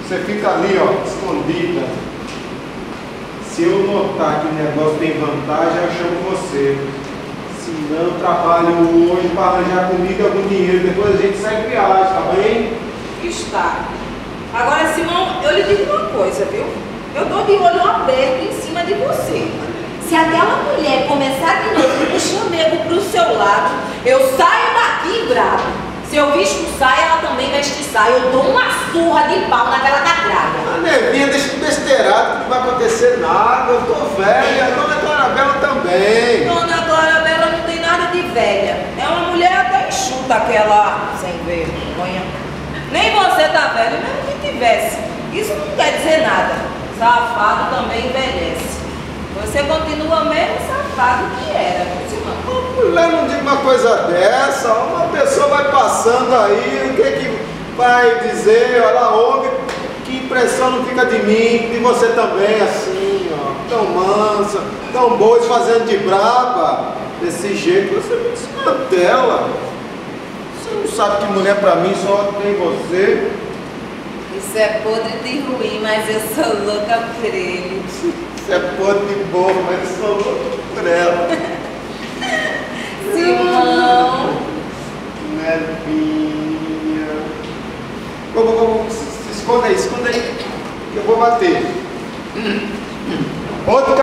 Você fica ali, ó, escondida. Se eu notar que o negócio tem vantagem, eu chamo você. Se não, eu trabalho hoje para arranjar comida, algum dinheiro. Depois a gente sai em viagem, tá bem? Está. Agora, Simão, eu lhe digo uma coisa, viu? Eu tô de olho aberto em cima de você. Se aquela mulher começar de novo o chamego pro seu lado, eu saio daqui bravo. Se eu visto saia, ela também veste saia. Eu dou uma surra de pau naquela catraga. A Nevinha, deixa de besteirado, que não vai acontecer nada. Eu tô velha, a dona Clarabela também. Dona Clarabela não tem nada de velha. É uma mulher até enxuta, aquela sem vergonha. Nem você tá velho, mesmo que tivesse. Isso não quer dizer nada. Safado também envelhece. Você continua mesmo safado que era, Simão. Mulher, não diga uma coisa dessa. Uma pessoa vai passando aí, o que que vai dizer? Ela ouve, que impressão não fica de mim, de você também, assim, ó, tão mansa, tão boa, fazendo de braba, desse jeito, você me desmantela. Você não sabe que mulher pra mim só tem você. Isso é podre de ruim, mas eu sou louca por ele. Você é podre de boa, mas eu sou louco por ela. Simão. Nevinha. Vamos, se esconda aí, que eu vou bater. Outro